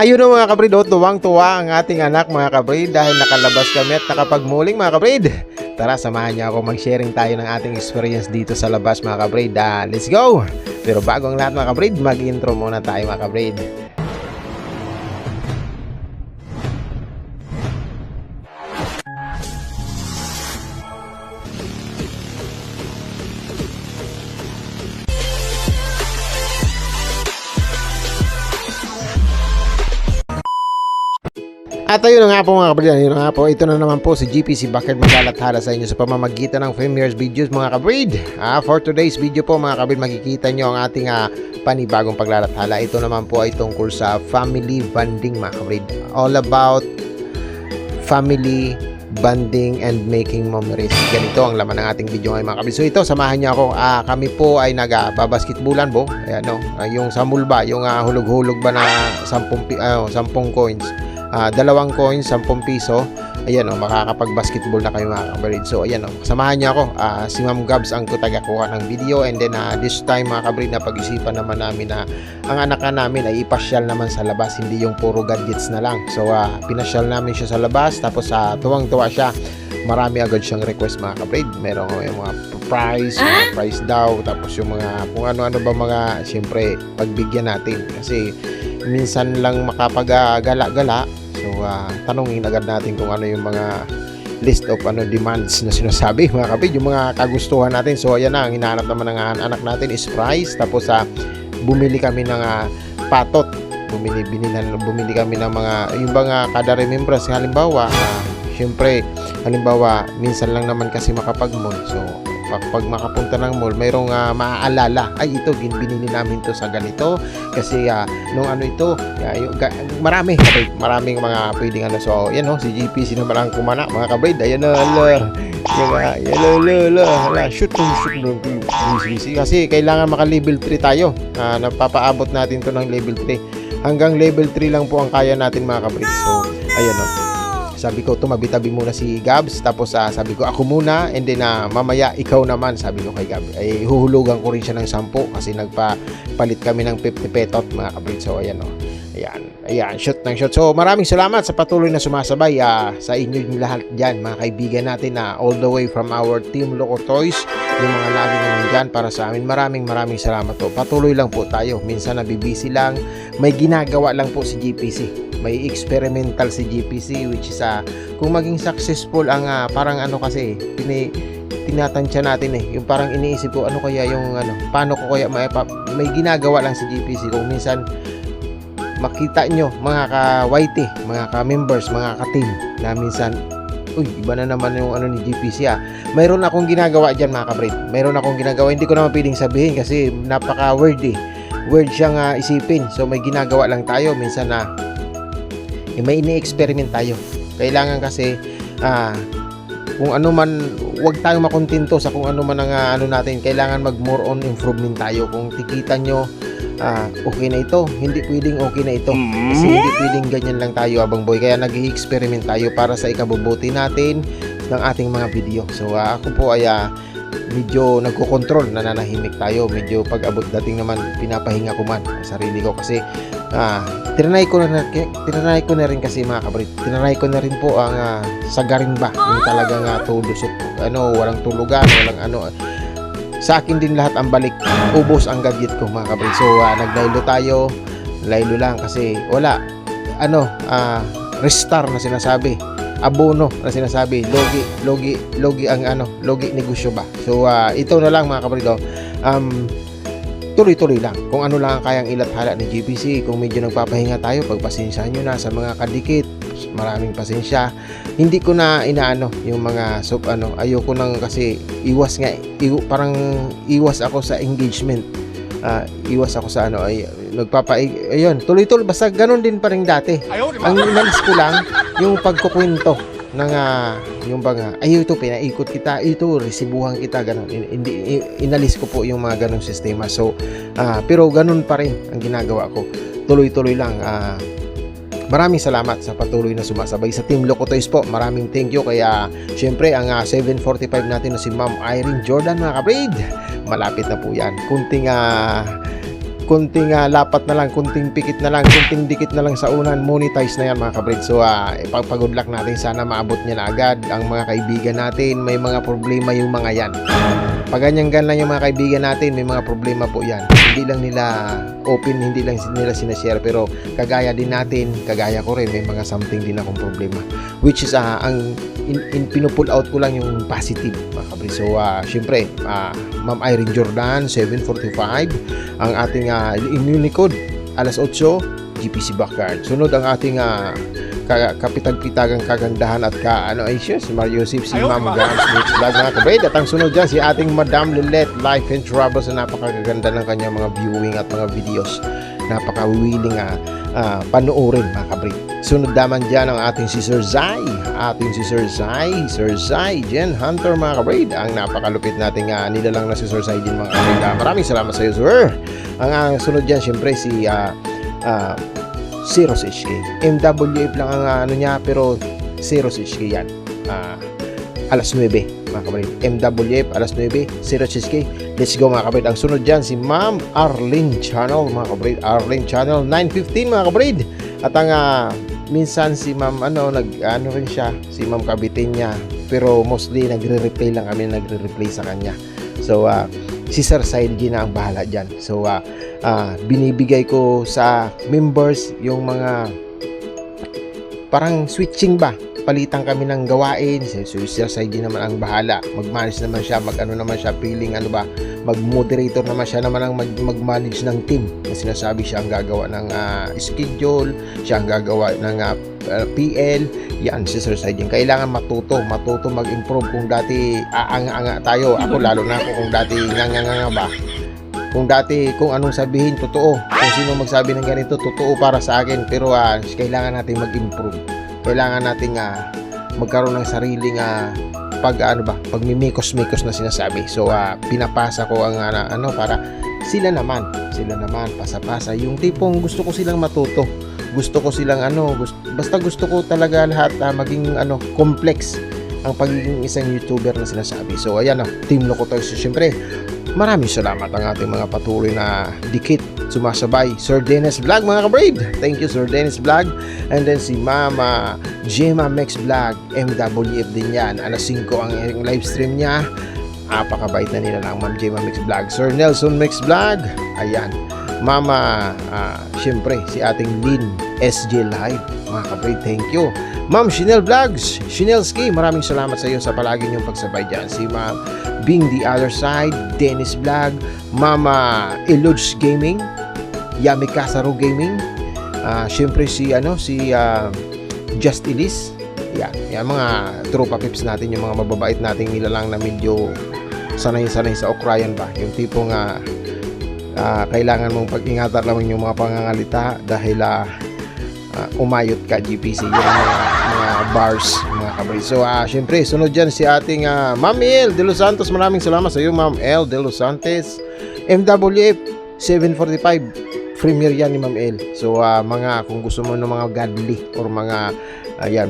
Ayun na mga kabrid, tuwang-tuwa ang ating anak mga kabrid dahil nakalabas kami at nakapagmuling mga kabrid. Tara, samahan niyo ako mag-sharing tayo ng ating experience dito sa labas mga kabrid. Let's go! Pero bago ang lahat mga kabrid, mag-intro muna tayo mga kabrid. At ayun na nga po mga kabrid, ayun na nga po, ito na naman po si GPC Bakit maglalathala sa inyo sa pamamagitan ng Premier's videos mga kabrid. For today's video po mga kabrid, makikita nyo ang ating panibagong paglalathala. Ito naman po ay tungkol sa family bonding mga kabrid. All about family bonding and making memories. Ganito ang laman ng ating video ngayon mga kabrid. So ito, samahan niyo ako. Kami po ay nagbabasketballan po. Ayan, no? Yung sa mulba, yung hulog-hulog ba na 10 coins. 2 coins, 10 piso. Ayan o, makakapag-basketball na kayo mga kabrid. So ayan o, samahan niyo ako. Si Ma'am Gabs ang tagakuha ng video. And then this time mga kabrid, na pag-isipan naman namin na ang anak namin ay ipasyal naman sa labas, hindi yung puro gadgets na lang. So pinasyal namin siya sa labas. Tapos tuwang-tuwa siya. Marami agad siyang request mga kabrid. Meron yung mga price daw. Tapos yung mga kung ano-ano ba mga, siyempre pagbigyan natin. Kasi minsan lang makapag-gala-gala. So tanongin agad natin kung ano yung mga list of demands na sinasabi mga kabrid, yung mga kagustuhan natin. So ayan na, ang hinahanap naman ng anak natin is price. Tapos bumili kami ng patot. Bumili kami ng mga yung mga kada remembrance. Halimbawa, syempre, minsan lang naman kasi makapag-mall. So pag makapunta ng mall, mayroong maaalala, ay ito binili namin to sa ganito kasi nung ito, maraming mga pwedeng so yan si GPC naman ang kumana mga kabrid. Ayan shoot kasi kailangan maka level 3 tayo. Napapaabot natin to ng level 3, hanggang level 3 lang po ang kaya natin mga kabrid. So ayan sabi ko, tumabi-tabi muna si Gabs. Tapos sabi ko, ako muna. And then mamaya, ikaw naman. Sabi ko kay Gabs, ay huhulugan ko rin siya ng 10 kasi nagpapalit kami ng 50 petot mga kabrid. So ayan ayan, shoot ng shoot. So maraming salamat sa patuloy na sumasabay sa inyo yung lahat dyan mga kaibigan natin all the way from our Team Loco Toys, yung mga laging nandyan para sa amin. Maraming salamat po. Patuloy lang po tayo. Minsan nabibisi lang, may ginagawa lang po si GPC. May experimental si GPC, which is kung maging successful ang parang kasi tinatansya natin yung parang iniisip ko kaya yung paano ko kaya may ginagawa lang si GPC. Kung minsan makita nyo mga ka-YT, mga ka-members, mga ka-team na minsan iba na naman yung ni GPC mayroon akong ginagawa dyan mga kabrid. Mayroon akong ginagawa, hindi ko naman pwedeng sabihin kasi napaka-word siyang isipin. So may ginagawa lang tayo minsan may ini-experiment tayo. Kailangan kasi kung ano man, huwag tayong makontento sa kung ano man ang natin. Kailangan mag more on improvement tayo. Kung tikitan nyo okay na ito, hindi pwedeng okay na ito kasi hindi pwedeng ganyan lang tayo abang boy. Kaya nag-i-experiment tayo para sa ikabubuti natin ng ating mga video. So ako po ay medyo nagko-control, nananahimik tayo. Medyo pag abot dating naman, pinapahinga ko man ang sarili ko kasi tinanay ko na rin kasi mga kabrid. Tinanay ko na rin po ang sagaring ba, yung talagang tulusok, walang tulugan, walang sa akin din lahat ang balik, ubos ang gadget ko mga kabrid. So naglaylo tayo, laylo lang kasi wala restar na sinasabi, abono na sinasabi, logi ang logi negosyo ba. So ito na lang mga kabrid, tuloy-tuloy lang. Kung ano lang ang kayang ilathala ni GPC. Kung medyo nagpapahinga tayo, pagpasensyahan nyo na sa mga kadikit. Maraming pasensya. Hindi ko na yung mga ayoko nang kasi parang iwas ako sa engagement. Iwas ako sa ayun, tuloy-tuloy, basta ganun din pa rin dati. Ang inalis ko lang yung pagkukwento ng yung ito pinaikot kita, ito resibuhan kita, ganun. Hindi, inalis ko po yung mga ganung sistema. So pero ganun pa rin ang ginagawa ko, tuloy-tuloy lang. Maraming salamat sa patuloy na sumasabay sa Team Loco Toys po. Maraming thank you. Kaya syempre ang 745 natin na si Ma'am Irene Jordan mga kabrid, malapit na po yan. kunting lapat na lang, kunting pikit na lang, kunting dikit na lang sa unan, monetize na yan mga kabrid. So ipag-good luck natin, sana maabot niya na agad ang mga kaibigan natin. May mga problema yung mga yan. Pag ganyan lang yung mga kaibigan natin, may mga problema po yan. Hindi lang nila open, hindi lang nila sinashare, pero kagaya din natin, kagaya ko rin, may mga something din akong problema, which is ang pinupull out ko lang yung positive mga kabrid. So syempre Ma'am Irene Jordan 745 ang ating inyunikod, alas 8 GPC Backyard. Sunod ang ating kapitag-pitagang kagandahan at si Mario Yosef, si Ma'am Gams Mix Vlog mga kabrid. At ang sunod dyan, si ating Madam Lilette Life and Trouble, sa napakaganda ng kanyang mga viewing at mga videos. Napaka-willing panoorin mga kabrid. Sunod naman dyan ang ating si Sir Zai, Sir Zai Jen Hunter mga kabrid. Ang napakalupit nating nilalang na si Sir Zai Jen mga kabrid. Maraming salamat sa iyo, sir. Ang sunod dyan, syempre si Zeros HK. MWF lang ang niya, pero Zeros HK yan. Alas 9 mga kabrid. MWF alas 9, Zeros HK. Let's go mga kabrid. Ang sunod dyan si Ma'am Arlene Channel mga kabrid. Arlene Channel 9:15 mga kabrid. At ang minsan si Ma'am rin siya, si Ma'am kabitin niya, pero mostly nagre-replay lang kami, nagre-replay sa kanya. So si Sir Saidji na ang bahala dyan. So binibigay ko sa members yung mga parang switching ba, palitan kami ng gawain. So Sir Saidji naman ang bahala, mag-manage naman siya, feeling mag-moderator naman siya naman ang mag-manage ng team. Kasi sinasabi siya ang gagawa ng schedule, siya ang gagawa ng PL. Yan si Sir Saidji. Kailangan matuto mag-improve. Kung dati aanga-anga tayo, ako lalo na ako, kung dati nganga ba, kung dati kung anong sabihin totoo, kung sino magsabi ng ganito totoo para sa akin, pero kailangan natin mag-improve, kailangan natin magkaroon ng sariling pagmimikos-mikos na sinasabi. So pinapasa ko ang para sila naman pasa-pasa, yung tipong gusto ko silang matuto, gusto ko silang basta gusto ko talaga lahat maging complex ang pagiging isang YouTuber na sinasabi. So ayan Team Lokotoy. So syempre maraming salamat ang ating mga patuloy na dikit sumasabay. Sir Dennis Vlog mga kabrid, thank you Sir Dennis Vlog. And then si Mama Gemma Mex Vlog, MWF din yan, alas 5 ang live stream niya. Napakabait na nila ng Ma'am Gemma Mex Vlog. Sir Nelson Mex Vlog, ayan. Mama syempre si ating Lynn SJ Live mga kabrid, thank you. Ma'am Chanel Vlogs, Chanelski, maraming salamat sa iyo sa palagi niyong pagsabay dyan. Si Ma'am Bing the Other Side, Dennis Vlog, Mama Eluge Gaming, Yami Casaro Gaming, syempre si Just Elise. Yan mga tropa pips natin, yung mga mababait nating nilalang na medyo sanay-sanay sa okrayan ba, yung tipong kailangan mong pag-ingatan lang yung mga pangangalita dahil umayot ka GPC, yung mga bars mga kabrid. So syempre sunod dyan si ating Ma'am El De Los Santos, maraming salamat sa iyo Ma'am El De Los Santos. MWF 745 premiere yan ni Ma'am El. So kung gusto mo ng mga godly or mga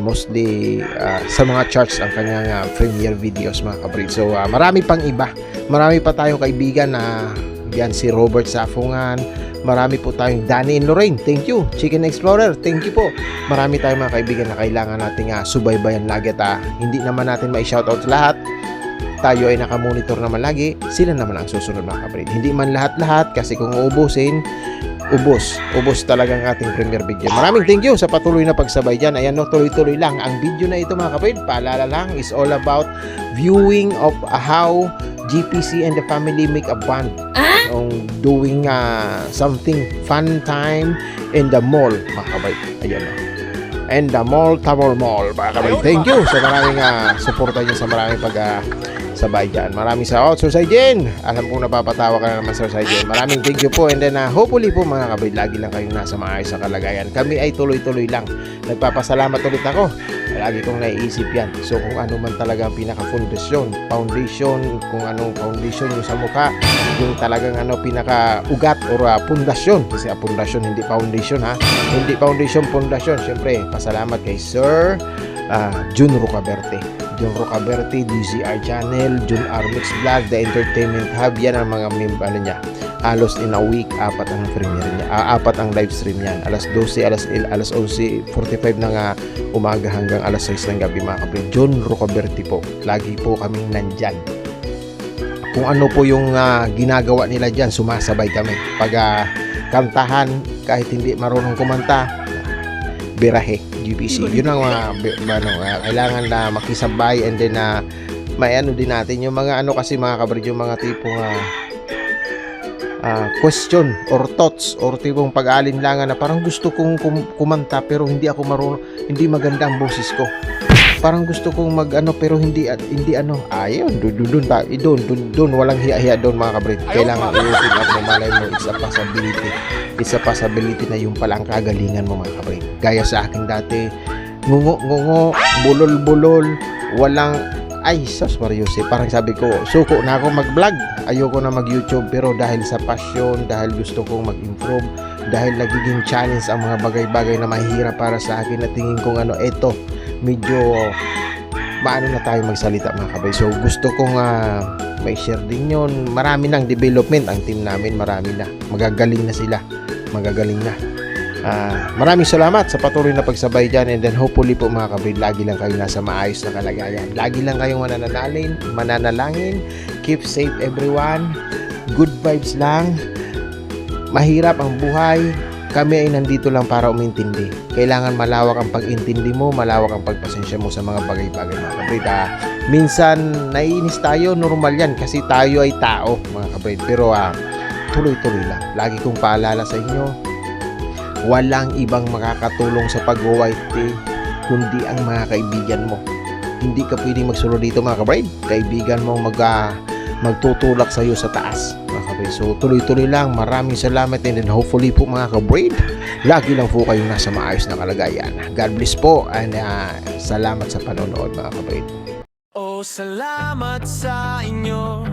mostly sa mga charts ang kanyang premiere videos mga kabrid. So marami pang iba, marami pa tayong kaibigan na yan, si Robert Safungan, marami po tayong Danny and Lorraine, thank you. Chicken Explorer, thank you po. Marami tayong mga kaibigan na kailangan nating subaybayan lagi at hindi naman natin ma-shoutout lahat. Tayo ay nakamonitor naman lagi, sila naman ang susunod mga kabrid. Hindi man lahat-lahat, kasi kung uubusin, ubos talaga ang ating premiere video. Maraming thank you sa patuloy na pagsabay dyan. Ayan tuloy-tuloy lang ang video na ito mga kabrid. Paalala lang, is all about viewing of how GPC and the family make a bond on doing something fun time in the mall mga kabrid. Ayan and the mall, Tamol Mall mga kabrid. Thank you sa maraming suporta nyo, sa maraming sabay dyan. Maraming salamat Sir Saidjen. Alam kong napapatawa ka na naman Sir Saidjen. Maraming thank you po, and then hopefully po mga kabrid, lagi lang kayong nasa maayos sa kalagayan. Kami ay tuloy-tuloy lang. Nagpapasalamat ulit ako. Lagi kong naiisip yan. So kung ano man talaga ang pinaka-foundation, kung anong foundation yung sa mukha, yung talagang pinaka-ugat or pundasyon. Kasi pundasyon, hindi foundation Hindi foundation, pundasyon. Siyempre, pasalamat kay Sir Jun Rocaberte. John Rocaberti, DZR Channel, Jun Armix Vlog, The Entertainment Hub. Yan ang mga ano niya. Halos in a week, apat ang premiere niya. Apat ang live stream niyan. Alas 12, alas 11:45 ng umaga hanggang alas 6 ng gabi mga kapre. John Rocaberti po. Lagi po kaming nandyan. Kung ano po yung ginagawa nila dyan, sumasabay kami. Pag kantahan, kahit hindi marunong kumanta, birahe, GPC. Yun ang kailangan na makisabay, and then may ano din natin yung mga ano kasi mga kabrid, yung mga tipong question or thoughts or tipong pag-aalinlangan na parang gusto kong kumanta pero hindi ako marunong, hindi maganda ang boses ko. Parang gusto kong mag-ano pero hindi ano. Ayun, doon walang hiya-hiya doon mga kabrid. Kailangan i-open up mo, malay mo, it's a possibility. It's a possibility na yung pala ang kagalingan mo mga kabrid. Gaya sa akin dati, ngungo, bulol, walang, ay, sus Mariusi, parang sabi ko, suko na ako mag-vlog. Ayoko na mag-YouTube, pero dahil sa passion, dahil gusto kong mag-improve, dahil nagiging challenge ang mga bagay-bagay na mahirap para sa akin, na tingin kong eto, medyo maano na tayo magsalita mga kabay. So gusto kong may share din yun. Marami ng development ang team namin, marami na, magagaling na sila, magagaling na. Maraming salamat sa patuloy na pagsabay dyan, and then hopefully po mga kabrid, lagi lang kayo nasa maayos na kalagayan, lagi lang kayong mananalangin, keep safe everyone, good vibes lang. Mahirap ang buhay, kami ay nandito lang para umintindi. Kailangan malawak ang pag-intindi mo, malawak ang pagpasensya mo sa mga bagay-bagay mga kabrid. Minsan naiinis tayo, normal yan kasi tayo ay tao mga kabrid, pero tuloy-tuloy lang. Lagi kong paalala sa inyo, walang ibang makakatulong sa pag-white tea kundi ang mga kaibigan mo. Hindi ka pwedeng magsunod dito mga kabride. Kaibigan mo magtutulak sa iyo sa taas mga kabride. So tuloy-tuloy lang. Maraming salamat, and then hopefully po mga kabride, lagi lang po kayong nasa maayos na kalagayan. God bless po, and salamat sa panonood mga kabride. Oh, salamat sa inyo.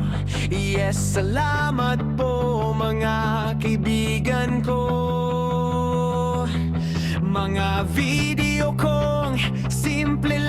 Yes, salamat po mga kaibigan ko. Mga video kong simple